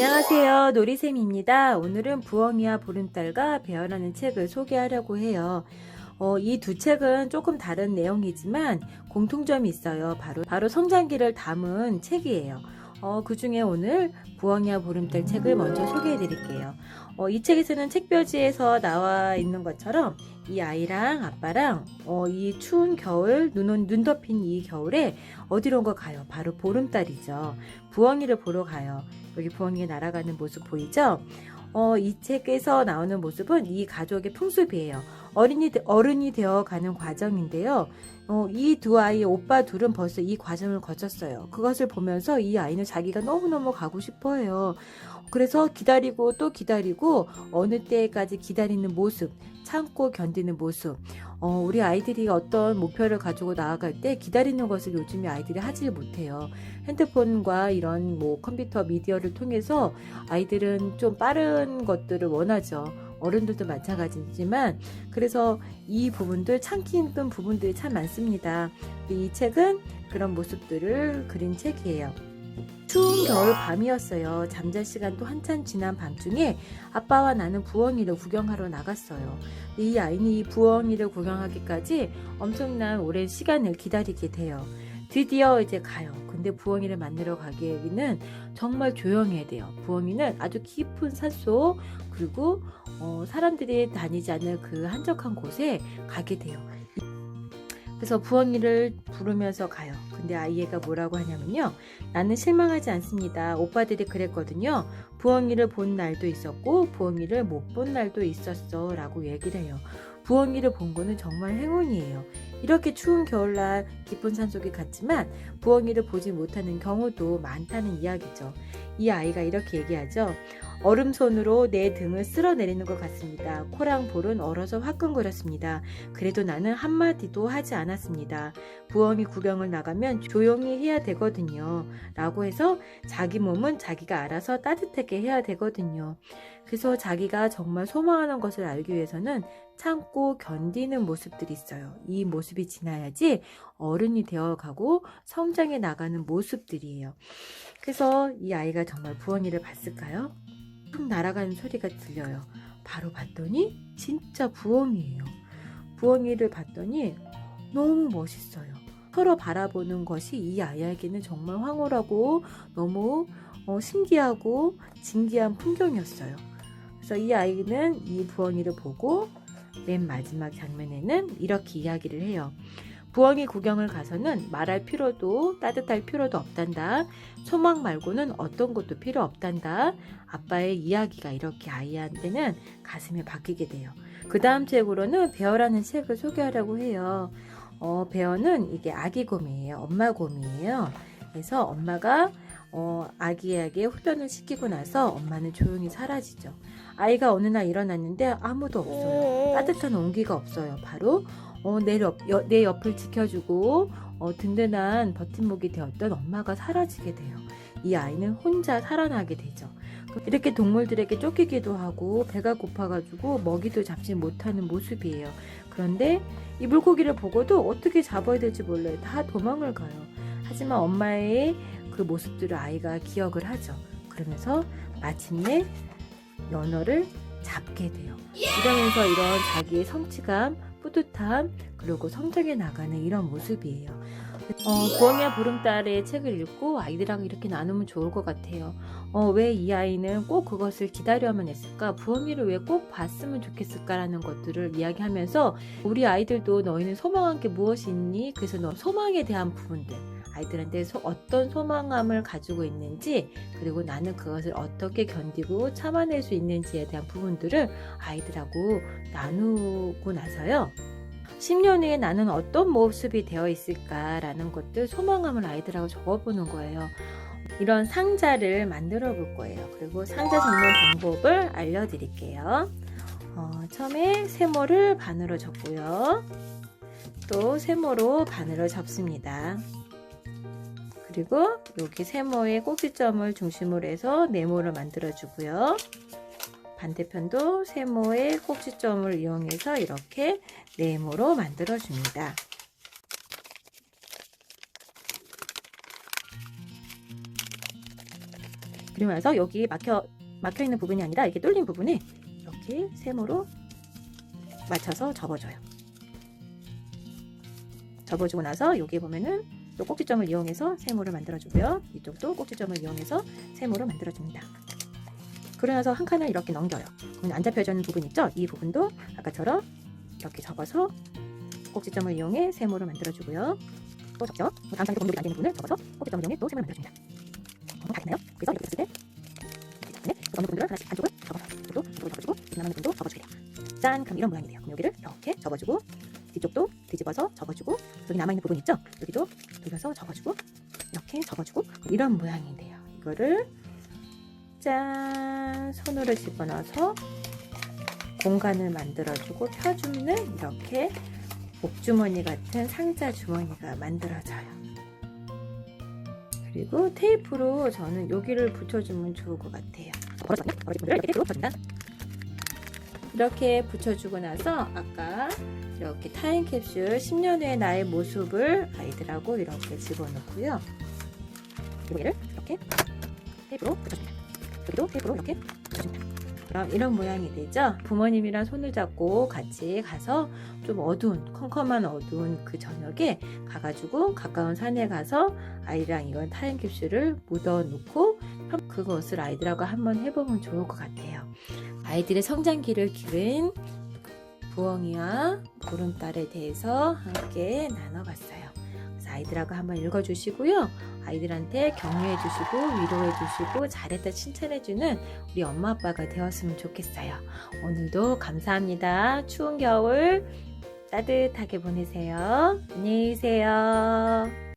안녕하세요. 놀이쌤입니다. 오늘은 부엉이와 보름달과 베어라는 책을 소개하려고 해요. 이 두 책은 조금 다른 내용이지만 공통점이 있어요. 바로 성장기를 담은 책이에요. 그 중에 오늘 부엉이와 보름달 책을 먼저 소개해 드릴게요. 이 책에서는 책표지에서 나와 있는 것처럼 이 아이랑 아빠랑 이 추운 겨울, 눈 덮인 이 겨울에 어디론가 가요. 바로 보름달이죠. 부엉이를 보러 가요. 여기 부엉이가 날아가는 모습 보이죠? 이 책에서 나오는 모습은 이 가족의 풍습이에요. 어른이 되어 가는 과정인데요. 이 두 아이의 오빠 둘은 벌써 이 과정을 거쳤어요. 그것을 보면서 이 아이는 자기가 너무너무 가고 싶어 해요. 그래서 기다리고 또 기다리고 어느 때까지 기다리는 모습, 참고 견디는 모습. 우리 아이들이 어떤 목표를 가지고 나아갈 때 기다리는 것을 요즘에 아이들이 하질 못해요. 핸드폰과 이런 컴퓨터 미디어를 통해서 아이들은 좀 빠른 것들을 원하죠. 어른들도 마찬가지지만 그래서 이 부분들 참기 힘든 부분들이 참 많습니다. 이 책은 그런 모습들을 그린 책이에요. 추운 겨울 밤이었어요. 잠잘 시간도 한참 지난 밤중에 아빠와 나는 부엉이를 구경하러 나갔어요. 이 아이는 이 부엉이를 구경하기까지 엄청난 오랜 시간을 기다리게 돼요. 드디어 이제 가요. 근데 부엉이를 만나러 가기에는 정말 조용해야 돼요. 부엉이는 아주 깊은 산속 그리고 사람들이 다니지 않는 그 한적한 곳에 가게 돼요. 그래서 부엉이를 부르면서 가요. 근데 아이가 뭐라고 하냐면요. 나는 실망하지 않습니다. 오빠들이 그랬거든요. 부엉이를 본 날도 있었고 부엉이를 못 본 날도 있었어 라고 얘기를 해요. 부엉이를 본 거는 정말 행운이에요. 이렇게 추운 겨울날 깊은 산속에 갔지만 부엉이를 보지 못하는 경우도 많다는 이야기죠. 이 아이가 이렇게 얘기하죠. 얼음손으로 내 등을 쓸어내리는 것 같습니다. 코랑 볼은 얼어서 화끈거렸습니다. 그래도 나는 한마디도 하지 않았습니다. 부엉이 구경을 나가면 조용히 해야 되거든요. 라고 해서 자기 몸은 자기가 알아서 따뜻하게 해야 되거든요. 그래서 자기가 정말 소망하는 것을 알기 위해서는 참고 견디는 모습들이 있어요. 이 모습이 지나야지 어른이 되어가고 성장해 나가는 모습들이에요. 그래서 이 아이가 정말 부엉이를 봤을까요? 툭 날아가는 소리가 들려요. 바로 봤더니 진짜 부엉이에요. 부엉이를 봤더니 너무 멋있어요. 서로 바라보는 것이 이 아이에게는 정말 황홀하고 너무 신기하고 진기한 풍경이었어요. 그래서 이 아이는 이 부엉이를 보고 맨 마지막 장면에는 이렇게 이야기를 해요. 부엉이 구경을 가서는 말할 필요도 따뜻할 필요도 없단다. 소망 말고는 어떤 것도 필요 없단다. 아빠의 이야기가 이렇게 아이한테는 가슴에 박히게 돼요. 그 다음 책으로는 베어라는 책을 소개하려고 해요. 베어는 이게 아기 곰이에요. 엄마 곰이에요. 그래서 엄마가 아기에게 훈련을 시키고 나서 엄마는 조용히 사라지죠. 아이가 어느 날 일어났는데 아무도 없어요. 따뜻한 온기가 없어요. 바로 내 옆을 지켜주고 든든한 버팀목이 되었던 엄마가 사라지게 돼요. 이 아이는 혼자 살아나게 되죠. 이렇게 동물들에게 쫓기기도 하고 배가 고파가지고 먹이도 잡지 못하는 모습이에요. 그런데 이 물고기를 보고도 어떻게 잡아야 될지 몰라요. 다 도망을 가요. 하지만 엄마의 그 모습들을 아이가 기억을 하죠. 그러면서 마침내 연어를 잡게 돼요. 이러면서 이런 자기의 성취감, 뿌듯함, 그리고 성장해 나가는 이런 모습이에요. 부엉이와 보름달의 책을 읽고 아이들하고 이렇게 나누면 좋을 것 같아요. 왜 이 아이는 꼭 그것을 기다려야만 했을까? 부엉이를 왜 꼭 봤으면 좋겠을까라는 것들을 이야기하면서 우리 아이들도 너희는 소망한 게 무엇이 있니? 그래서 너 소망에 대한 부분들 아이들한테 어떤 소망감을 가지고 있는지 그리고 나는 그것을 어떻게 견디고 참아낼 수 있는지에 대한 부분들을 아이들하고 나누고 나서요. 10년 후에 나는 어떤 모습이 되어 있을까라는 것들 소망감을 아이들하고 적어보는 거예요. 이런 상자를 만들어 볼 거예요. 그리고 상자 접는 방법을 알려드릴게요. 처음에 세모를 반으로 접고요. 또 세모로 반으로 접습니다. 그리고 여기 세모의 꼭지점을 중심으로 해서 네모를 만들어 주고요. 반대편도 세모의 꼭지점을 이용해서 이렇게 네모로 만들어 줍니다. 그리고 나서 여기 막혀 있는 부분이 아니라 이렇게 뚫린 부분에 이렇게 세모로 맞춰서 접어줘요. 접어주고 나서 여기 보면은 또 꼭지점을 이용해서 세모를 만들어주고요. 이쪽도 꼭지점을 이용해서 세모를 만들어줍니다. 그러고 나서 한 칸을 이렇게 넘겨요. 그러면 안 잡혀져 있는 부분 있죠? 이 부분도 아까처럼 이렇게 접어서 꼭지점을 이용해 세모를 만들어주고요. 또 접죠. 다음 칸에 공격이 안 되는 부분을 접어서 꼭지점을 이용해 또 세모를 만들어줍니다. 다 됐나요? 그래서 이렇게 됐을 때 그 없는 부분들을 하나씩 안쪽을 접어서 이쪽도 안쪽을 접어주고 남는 부분도 접어줘야 돼요. 짠! 그럼 이런 모양이 돼요. 그럼 여기를 이렇게 접어주고 뒤쪽도 뒤집어서 접어주고 여기 남아있는 부분 있죠? 여기도 돌려서 접어주고 이렇게 접어주고 이런 모양이 돼요. 이거를 짠! 손으로 집어넣어서 공간을 만들어주고 펴주면 이렇게 목주머니 같은 상자 주머니가 만들어져요. 그리고 테이프로 저는 여기를 붙여주면 좋을 것 같아요. 이렇게 붙여줍니다. 이렇게 붙여주고 나서 아까 이렇게 타임캡슐 10년 후의 나의 모습을 아이들하고 이렇게 집어넣고요. 그리고 얘를 이렇게 테이프로 붙여줍니다. 여기도 테이프로 이렇게 붙여줍니다. 그럼 이런 모양이 되죠. 부모님이랑 손을 잡고 같이 가서 좀 어두운 컴컴한 어두운 그 저녁에 가가지고 가까운 산에 가서 아이랑 이건 타임캡슐을 묻어 놓고 그것을 아이들하고 한번 해보면 좋을 것 같아요. 아이들의 성장기를 기른 부엉이와 보름달에 대해서 함께 나눠봤어요. 그래서 아이들하고 한번 읽어주시고요. 아이들한테 격려해주시고 위로해주시고 잘했다 칭찬해주는 우리 엄마 아빠가 되었으면 좋겠어요. 오늘도 감사합니다. 추운 겨울 따뜻하게 보내세요. 안녕히 계세요.